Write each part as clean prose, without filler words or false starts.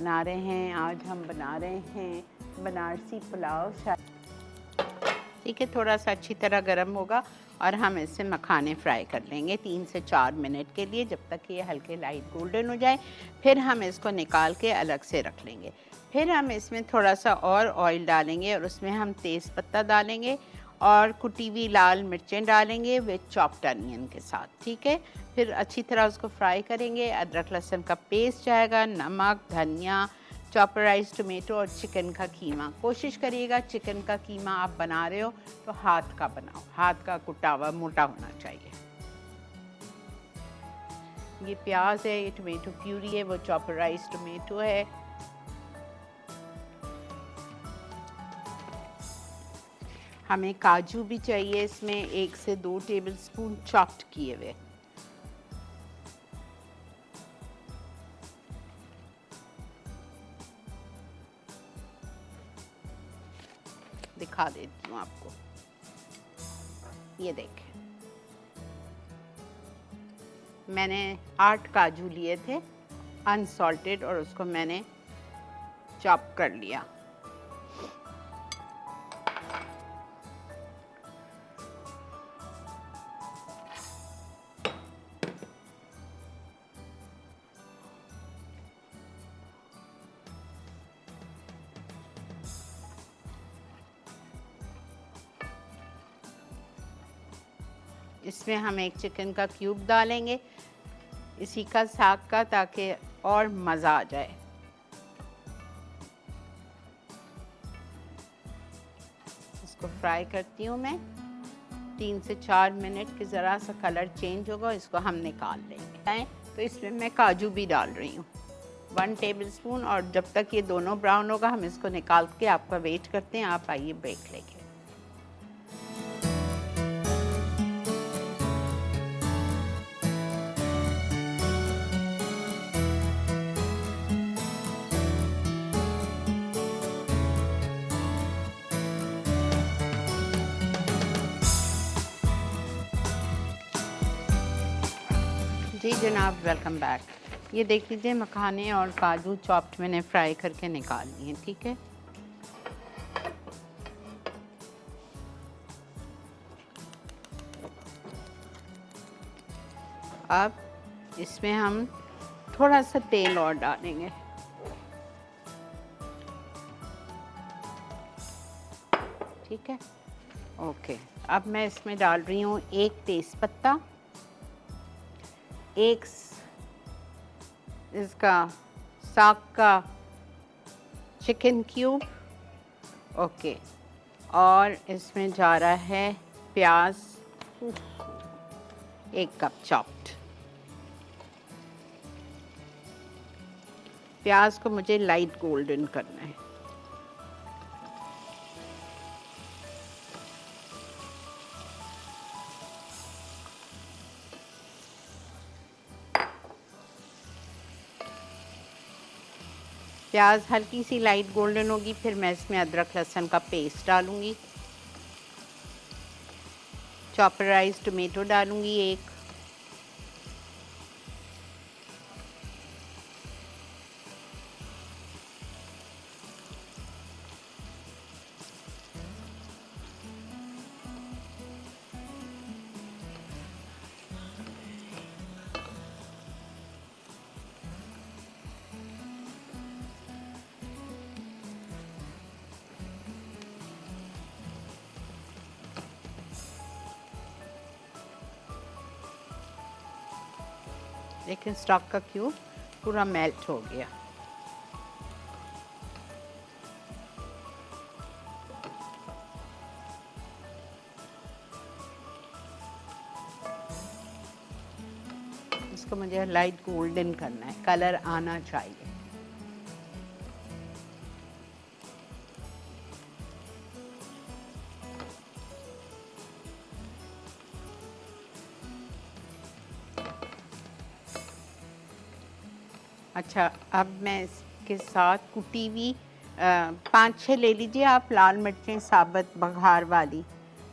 बना रहे हैं। आज हम बना रहे हैं बनारसी पुलाव। ठीक है, थोड़ा सा अच्छी तरह गर्म होगा और हम इससे मखाने फ्राई कर लेंगे 3 से 4 मिनट के लिए, जब तक ये हल्के लाइट गोल्डन हो जाए। फिर हम इसको निकाल के अलग से रख लेंगे। फिर हम इसमें थोड़ा सा और ऑयल डालेंगे और उसमें हम तेज़ पत्ता डालेंगे और कुटी हुई लाल मिर्चें डालेंगे विद चॉप्ड अनियन के साथ। ठीक है, फिर अच्छी तरह उसको फ्राई करेंगे। अदरक लहसुन का पेस्ट जाएगा, नमक, धनिया, चॉपराइज टोमेटो और चिकन का कीमा। कोशिश करिएगा चिकन का कीमा आप बना रहे हो तो हाथ का बनाओ, हाथ का कुटा हुआ मोटा होना चाहिए। ये प्याज है, ये टोमेटो प्यूरी है, वो चॉपराइज टोमेटो है। हमें काजू भी चाहिए इसमें, 1 से 2 टेबलस्पून चॉप्ड किए हुए। दिखा देती हूँ आपको, ये देखें, मैंने 8 काजू लिए थे अनसॉल्टेड और उसको मैंने चॉप कर लिया। इसमें हम एक चिकन का क्यूब डालेंगे इसी का साग का, ताकि और मज़ा आ जाए। इसको फ्राई करती हूँ मैं 3 से 4 मिनट के, ज़रा सा कलर चेंज होगा, इसको हम निकाल लेंगे। तो इसमें मैं काजू भी डाल रही हूँ 1 टेबलस्पून, और जब तक ये दोनों ब्राउन होगा हम इसको निकाल के आपका वेट करते हैं। आप आइए ब्रेक लेके। जी जनाब, वेलकम बैक। ये देख लीजिए मखाने और काजू चॉप्ड मैंने फ्राई करके निकाल लिए। ठीक है, अब इसमें हम थोड़ा सा तेल और डालेंगे। ठीक है, ओके। अब मैं इसमें डाल रही हूँ 1 तेज़पत्ता, 1 इसका साग का चिकन क्यूब, ओके, और इसमें जा रहा है प्याज 1 कप चॉप्ड। प्याज को मुझे लाइट गोल्डन करना है। प्याज हल्की सी लाइट गोल्डन होगी, फिर मैं इसमें अदरक लहसुन का पेस्ट डालूंगी, चॉपराइज टोमेटो डालूंगी 1, लेकिन स्टॉक का क्यूब पूरा मेल्ट हो गया। इसको मुझे लाइट गोल्डन करना है, कलर आना चाहिए। अच्छा, अब मैं इसके साथ कुटी हुई 5-6 ले लीजिए आप लाल मिर्चें साबुत बघार वाली,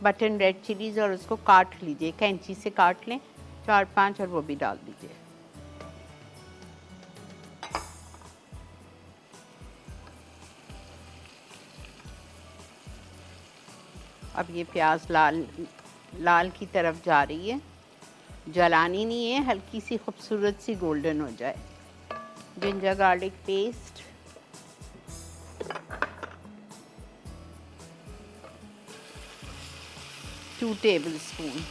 बटन रेड चिलीज़, और उसको काट लीजिए, कैंची से काट लें 4-5, और वो भी डाल दीजिए। अब ये प्याज लाल लाल की तरफ जा रही है, जलानी नहीं है, हल्की सी खूबसूरत सी गोल्डन हो जाए। Ginger garlic paste, two tablespoon.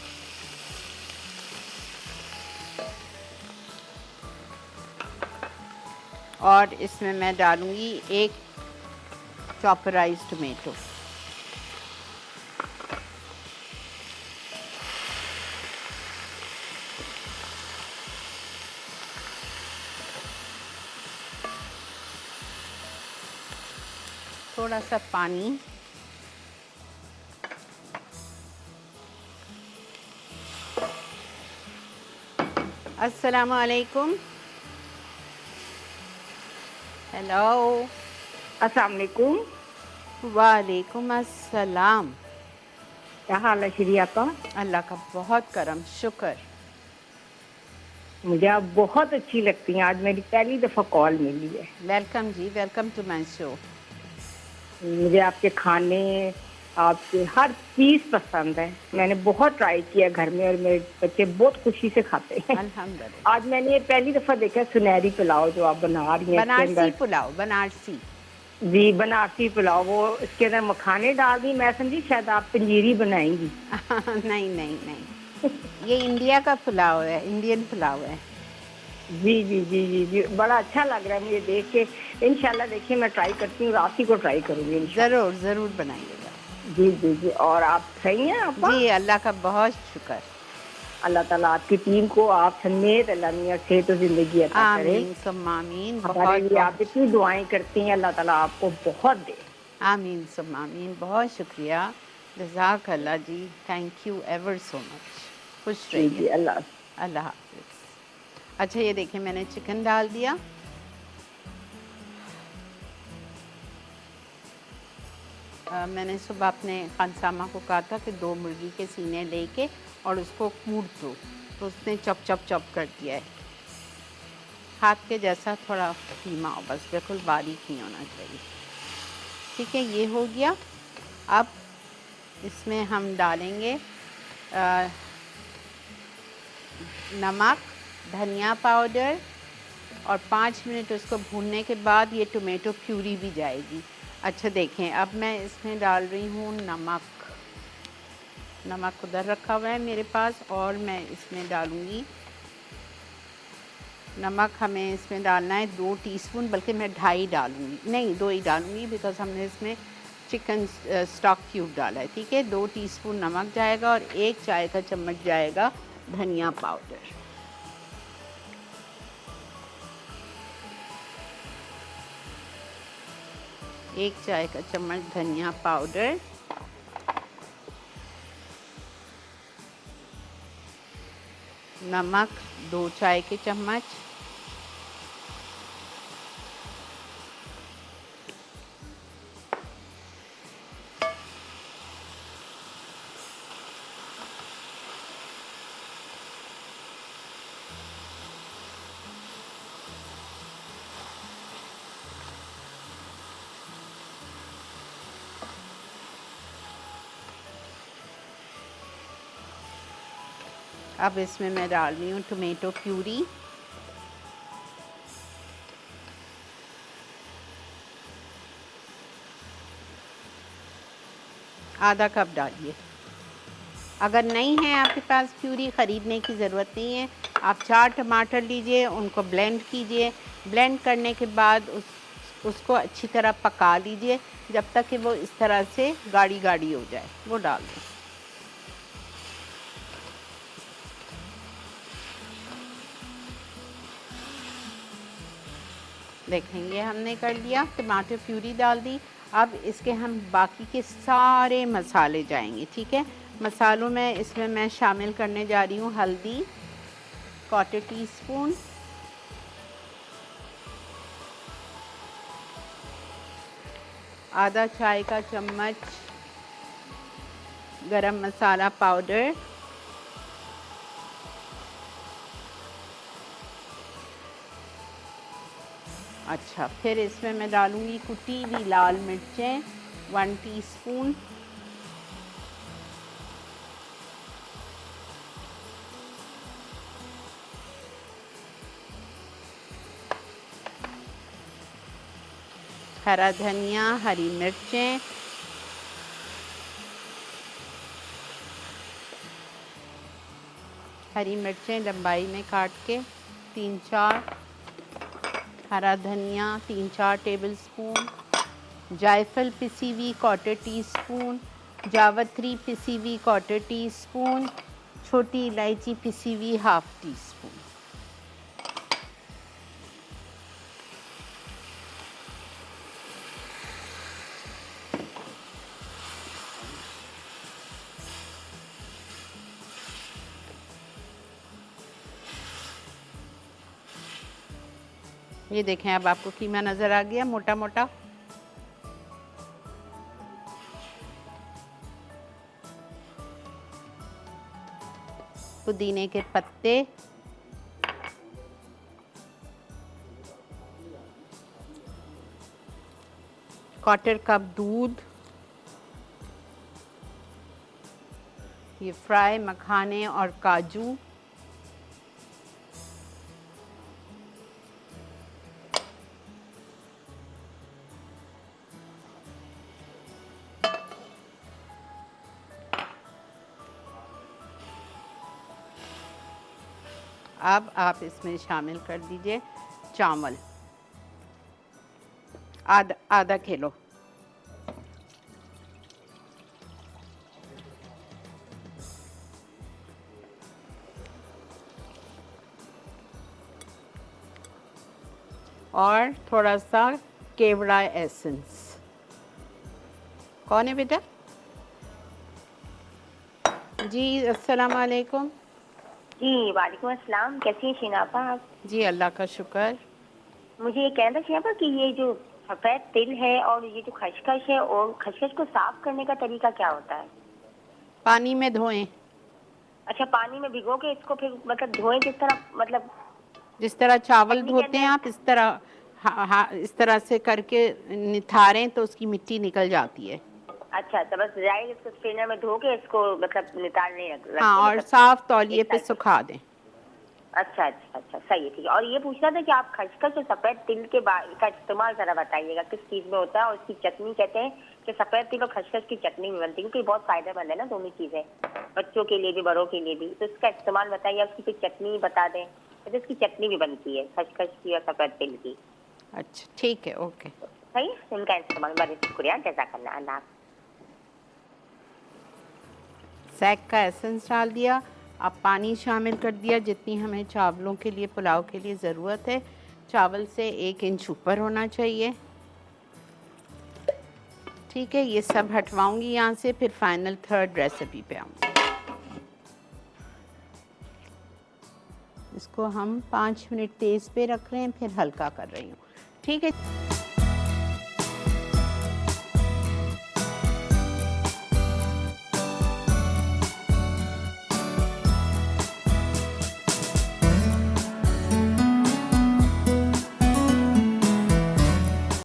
और इसमें मैं डालूंगी एक चॉपराइज्ड टोमेटो। थोड़ा सा पानी, अस्सलाम वालेकुम। हेलो। अस्सलाम वालेकुम। वालेकुम अस्सलाम। क्या हाल है श्री आपका? अल्लाह का बहुत करम, शुक्र। मुझे आप बहुत अच्छी लगती हैं। आज मेरी पहली दफ़ा कॉल मिली है। Welcome ji, welcome to my show. मुझे आपके खाने, आपके हर चीज़ पसंद है। मैंने बहुत ट्राई किया घर में और मेरे बच्चे बहुत खुशी से खाते हैं। अल्हम्दुलिल्लाह। आज मैंने ये पहली दफ़ा देखा सुनहरी पुलाव जो आप बना रही हैं। बनारसी पुलाव, बनारसी। जी, बनारसी पुलाव। वो इसके अंदर मखाने डाल दी। मैं समझी शायद आप पंजीरी बनाएंगी। नहीं नहीं नहीं, ये इंडिया का पुलाव है, इंडियन पुलाव है। जी जी जी जी जी, बड़ा अच्छा लग रहा है मुझे देख के। इंशाल्लाह देखिए मैं ट्राई करती हूँ, रात ही को ट्राई करूँगी इंशाल्लाह। ज़रूर ज़रूर बनाइएगा। जी जी जी। और आप सही हैं आपा? जी अल्लाह का बहुत शुक्र। अल्लाह ताला आपकी टीम को आप समेत अल्लाह मियां सेहत और जिंदगी अता करे। आमीन सुम्मा आमीन। हमारे बहुत लिए आप बहुत इतनी दुआएं करती हैं, अल्लाह ताला आपको बहुत दे। आमीन सुम्मा आमीन। बहुत शुक्रिया, जज़ाक अल्लाह जी। Thank you ever so much. खुश जी जी, रहिए। अल्लाह। अल्लाह हाफ़िज़। अच्छा ये देखिए मैंने चिकन डाल दिया। मैंने सुबह अपने खानसामा को कहा था कि 2 मुर्गी के सीने लेके और उसको कूट दो, तो उसने चॉप चॉप चॉप कर दिया है। हाथ के जैसा थोड़ा धीमा हो, बस बिल्कुल बारीक नहीं होना चाहिए। ठीक है, ये हो गया। अब इसमें हम डालेंगे नमक, धनिया पाउडर, और 5 मिनट उसको भूनने के बाद ये टोमेटो प्यूरी भी जाएगी। अच्छा देखें, अब मैं इसमें डाल रही हूँ नमक। नमक उधर रखा हुआ है मेरे पास, और मैं इसमें डालूँगी नमक। हमें इसमें डालना है 2 टीस्पून, बल्कि मैं 2.5 डालूँगी, नहीं 2 ही डालूँगी, बिकॉज़ हमने इसमें चिकन स्टॉक क्यूब डाला है। ठीक है, 2 टीस्पून नमक जाएगा और 1 चाय का चम्मच जाएगा धनिया पाउडर। एक चाय का चम्मच धनिया पाउडर, नमक 2 चाय के चम्मच, अब इसमें मैं डाल रही हूँ टोमेटो प्यूरी। आधा कप डालिए। अगर नहीं है आपके पास प्यूरी, ख़रीदने की ज़रूरत नहीं है। आप 4 टमाटर लीजिए, उनको ब्लेंड कीजिए। ब्लेंड करने के बाद उसको अच्छी तरह पका लीजिए जब तक कि वो इस तरह से गाढ़ी गाढ़ी हो जाए, वो डाल दें। देखेंगे हमने कर लिया, टमाटर प्यूरी डाल दी। अब इसके हम बाकी के सारे मसाले जाएंगे। ठीक है, मसालों में इसमें मैं शामिल करने जा रही हूँ हल्दी 1/4 टीस्पून, आधा चाय का चम्मच गरम मसाला पाउडर, अच्छा फिर इसमें मैं डालूँगी कुटी हुई लाल मिर्चें 1 टीस्पून, हरा धनिया, हरी मिर्चें, हरी मिर्चें लंबाई में काट के 3-4, हरा धनिया 3-4 टेबलस्पून, जायफल पिसी हुई 1/4 टीस्पून, जावित्री पिसी हुई 1/4 टीस्पून, छोटी इलायची पिसी हुई 1/2 टीस्पून। ये देखें, अब आपको कीमा नज़र आ गया मोटा मोटा। पुदीने के पत्ते, क्वार्टर कप दूध, ये फ्राई मखाने और काजू, अब आप इसमें शामिल कर दीजिए चावल, आधा किलो। और थोड़ा सा केवड़ा एसेंस। कौन है बेटा? जी अस्सलाम वालेकुम। जी वालेकुम अस्सलाम। कैसी हैं शीनापा आप? जी अल्लाह का शुक्र। मुझे ये कहना था शीनापा कि ये जो सफ़ेद तिल है और ये जो खसखस है, और खसखस को साफ करने का तरीका क्या होता है? पानी में धोएं। अच्छा, पानी में भिगो के इसको फिर मतलब धोएं किस तरह? मतलब जिस तरह चावल पानी के धोते हैं अंदर? आप, इस तरह इस तरह से करके निथारें तो उसकी मिट्टी निकल जाती है। अच्छा, तो बस डायरेक्ट इसको स्ट्रेनर में धो के इसको मतलब निकालने रख हाँ, और मतलब साफ तौलिए पे एक साइड। सुखा दें। अच्छा अच्छा अच्छा, सही है, ठीक है। और ये पूछना था कि आप खसखस और सफ़ेद तिल के का इस्तेमाल ज़रा बताइएगा, किस चीज़ में होता है? और इसकी चटनी कहते हैं कि सफ़ेद तिल और खसखस की चटनी भी बनती है, क्योंकि बहुत फ़ायदेमंद है ना दोनों चीज़ें, बच्चों के लिए भी बड़ों के लिए भी। तो इसका इस्तेमाल बताइए, उसकी कोई चटनी बता दें। तो इसकी चटनी भी बनती है खसखस की और सफ़ेद तिल की। अच्छा ठीक है, ओके। सही है, इनका इस्तेमाल। बहुत शुक्रिया, जज़ाकल्लाह। अल्लाह। सैग का एसेंस डाल दिया, अब पानी शामिल कर दिया जितनी हमें चावलों के लिए, पुलाव के लिए ज़रूरत है। चावल से 1 इंच ऊपर होना चाहिए। ठीक है, ये सब हटवाऊंगी यहाँ से, फिर फाइनल 3rd रेसिपी पे आऊँगी। इसको हम 5 मिनट तेज़ पे रख रहे हैं, फिर हल्का कर रही हूँ। ठीक है।